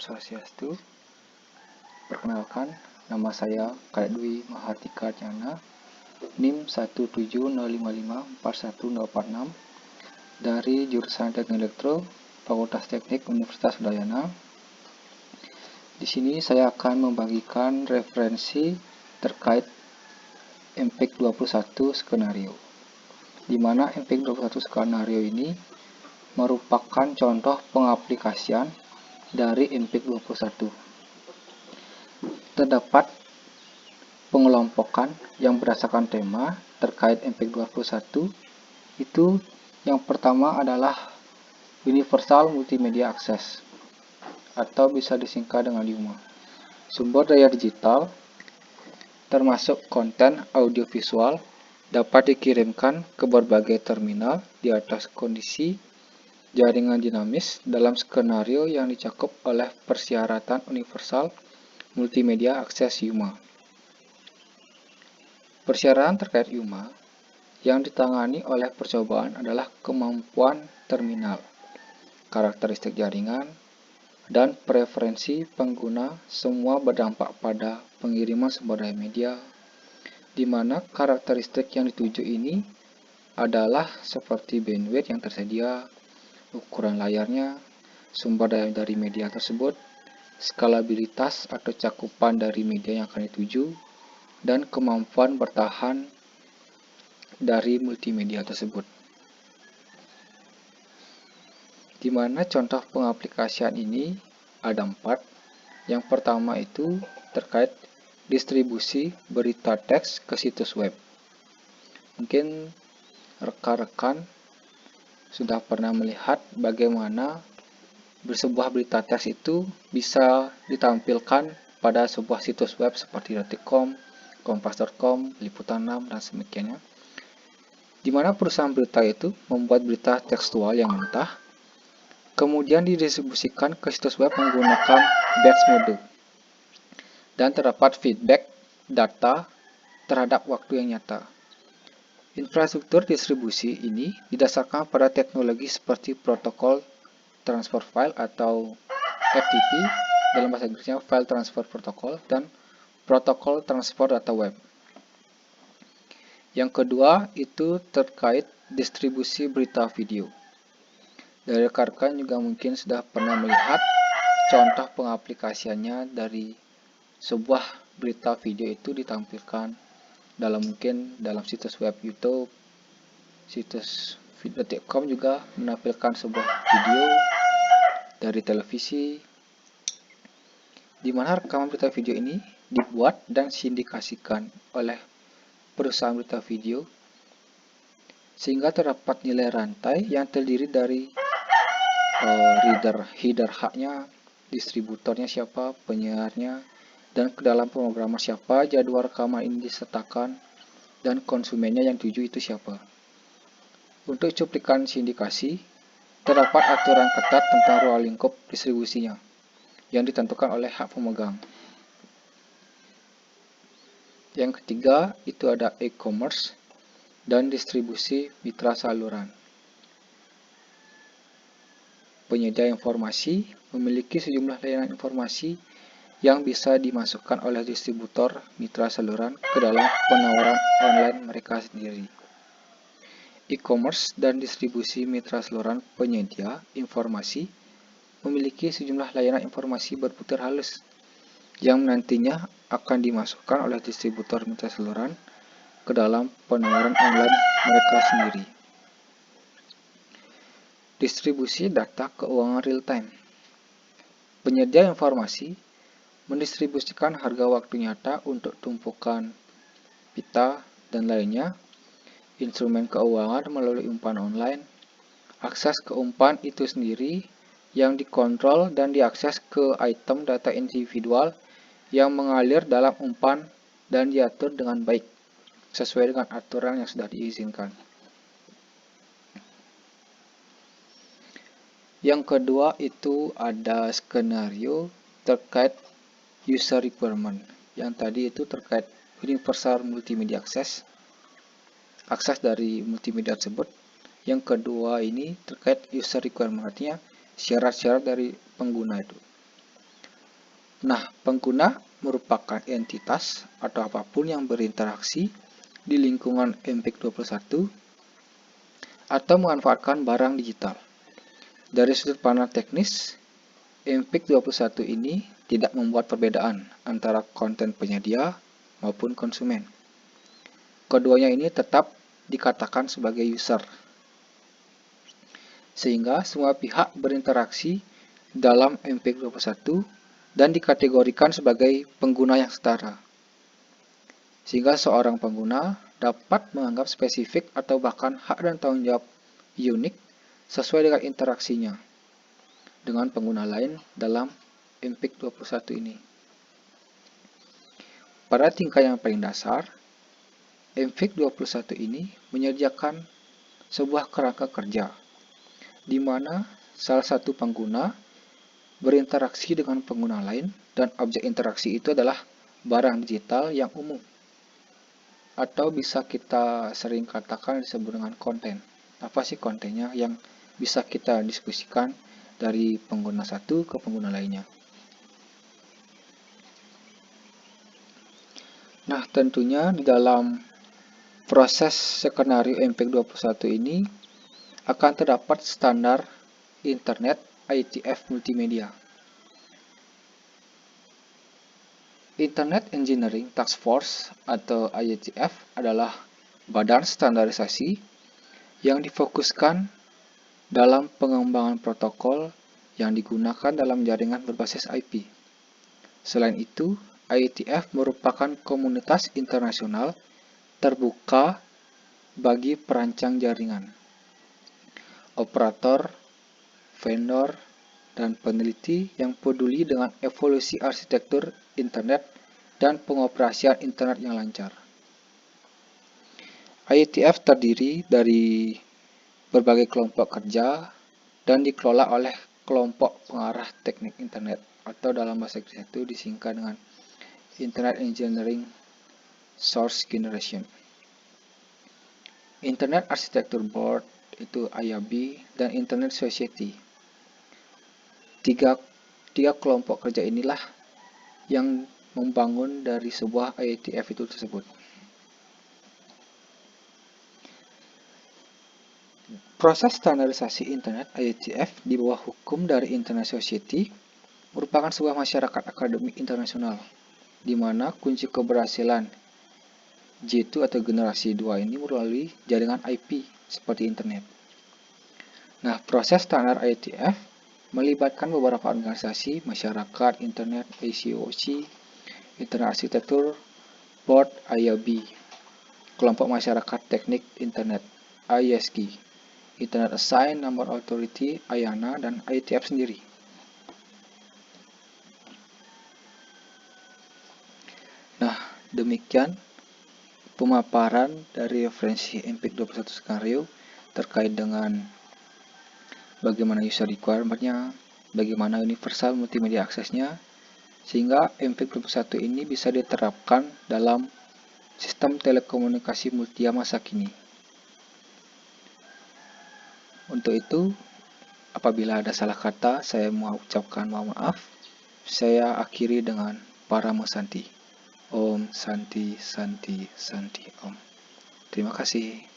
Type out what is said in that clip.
Swastiastu. Perkenalkan, nama saya Kadek Dwi Mahartika Jana, NIM 170554146 dari jurusan Teknik Elektro, Fakultas Teknik Universitas Udayana. Di sini saya akan membagikan referensi terkait MPEG 21 skenario, di mana MPEG 21 skenario ini merupakan contoh pengaplikasian dari MPEG 21. Terdapat pengelompokan yang berdasarkan tema terkait MPEG 21. Itu yang pertama adalah Universal Multimedia Access, atau bisa disingkat dengan UMA. Sumber daya digital termasuk konten audiovisual dapat dikirimkan ke berbagai terminal di atas kondisi jaringan dinamis dalam skenario yang dicakup oleh persyaratan Universal Multimedia Access UMA. Persyaratan terkait UMA yang ditangani oleh percobaan adalah kemampuan terminal, karakteristik jaringan, dan preferensi pengguna semua berdampak pada pengiriman sumber daya media, di mana karakteristik yang dituju ini adalah seperti bandwidth yang tersedia, ukuran layarnya, sumber daya dari media tersebut, skalabilitas atau cakupan dari media yang akan dituju, dan kemampuan bertahan dari multimedia tersebut. Di mana contoh pengaplikasian ini ada 4. Yang pertama itu terkait distribusi berita teks ke situs web. Mungkin rekan-rekan sudah pernah melihat bagaimana sebuah berita teks itu bisa ditampilkan pada sebuah situs web seperti detik.com, kompas.com, liputan 6, dan semikiannya. Di mana perusahaan berita itu membuat berita tekstual yang mentah, kemudian didistribusikan ke situs web menggunakan batch mode, dan terdapat feedback data terhadap waktu yang nyata. Infrastruktur distribusi ini didasarkan pada teknologi seperti protokol transfer file atau FTP, dalam bahasa Inggrisnya File Transfer Protocol, dan protokol transfer data web. Yang kedua itu terkait distribusi berita video. Dari rekan-rekan juga mungkin sudah pernah melihat contoh pengaplikasiannya dari sebuah berita video itu ditampilkan dalam situs web YouTube, situs detik.com juga menampilkan sebuah video dari televisi, di mana rekaman berita video ini dibuat dan sindikasikan oleh perusahaan berita video, sehingga terdapat nilai rantai yang terdiri dari header haknya, distributornya siapa, penyiarnya, dan ke dalam pemrogramer siapa, jadwal rekaman ini disertakan, dan konsumennya yang tuju itu siapa. Untuk cuplikan sindikasi, terdapat aturan ketat tentang ruang lingkup distribusinya yang ditentukan oleh hak pemegang. Yang ketiga itu ada e-commerce dan distribusi mitra saluran. Penyedia informasi memiliki sejumlah layanan informasi yang bisa dimasukkan oleh distributor mitra saluran ke dalam penawaran online mereka sendiri. E-commerce dan distribusi mitra saluran penyedia informasi memiliki sejumlah layanan informasi berputar halus yang nantinya akan dimasukkan oleh distributor mitra saluran ke dalam penawaran online mereka sendiri. Distribusi data keuangan real-time. Penyedia informasi mendistribusikan harga waktu nyata untuk tumpukan pita dan lainnya, instrumen keuangan melalui umpan online, akses ke umpan itu sendiri yang dikontrol dan diakses ke item data individual yang mengalir dalam umpan dan diatur dengan baik sesuai dengan aturan yang sudah diizinkan. Yang kedua itu ada skenario terkait user requirement. Yang tadi itu terkait Universal Multimedia Access, akses dari multimedia tersebut. Yang kedua ini terkait user requirement, artinya syarat-syarat dari pengguna itu. Nah, pengguna merupakan entitas atau apapun yang berinteraksi di lingkungan MPEG-21 atau memanfaatkan barang digital. Dari sudut pandang teknis, MPEG-21 ini tidak membuat perbedaan antara konten penyedia maupun konsumen. Keduanya ini tetap dikatakan sebagai user, sehingga semua pihak berinteraksi dalam MPEG-21 dan dikategorikan sebagai pengguna yang setara. Sehingga seorang pengguna dapat menganggap spesifik atau bahkan hak dan tanggung jawab unik sesuai dengan interaksinya dengan pengguna lain dalam MPEG-21 ini. Pada tingkat yang paling dasar, MPEG-21 ini menyediakan sebuah kerangka kerja, di mana salah satu pengguna berinteraksi dengan pengguna lain dan objek interaksi itu adalah barang digital yang umum. Atau bisa kita sering katakan disebut dengan konten. Apa sih kontennya yang bisa kita diskusikan dari pengguna satu ke pengguna lainnya. Nah, tentunya di dalam proses skenario MPEG-21 ini akan terdapat standar Internet IETF multimedia. Internet Engineering Task Force atau IETF adalah badan standarisasi yang difokuskan dalam pengembangan protokol yang digunakan dalam jaringan berbasis IP. Selain itu, IETF merupakan komunitas internasional terbuka bagi perancang jaringan, operator, vendor, dan peneliti yang peduli dengan evolusi arsitektur internet dan pengoperasian internet yang lancar. IETF terdiri dari berbagai kelompok kerja dan dikelola oleh kelompok pengarah teknik internet atau dalam bahasa Inggris itu disingkat dengan Internet Engineering Source Generation. Internet Architecture Board itu IAB dan Internet Society. Tiga kelompok kerja inilah yang membangun dari sebuah IETF itu tersebut. Proses standarisasi Internet IETF di bawah hukum dari Internet Society merupakan sebuah masyarakat akademik internasional, di mana kunci keberhasilan J2 atau generasi 2 ini melalui jaringan IP seperti internet. Nah, proses standar IETF melibatkan beberapa organisasi masyarakat internet, ICOC, Internet Architecture Board IAB, kelompok masyarakat teknik internet ISG, Internet Assigned Number Authority IANA, dan IETF sendiri. Nah, demikian pemaparan dari referensi MPEG-21 skenario terkait dengan bagaimana user requirement-nya, bagaimana universal multimedia aksesnya, sehingga MPEG-21 ini bisa diterapkan dalam sistem telekomunikasi multia masa kini. Untuk itu, apabila ada salah kata, saya mau ucapkan mohon maaf. Saya akhiri dengan Paramo Santi. Om Santi Santi Santi Om. Terima kasih.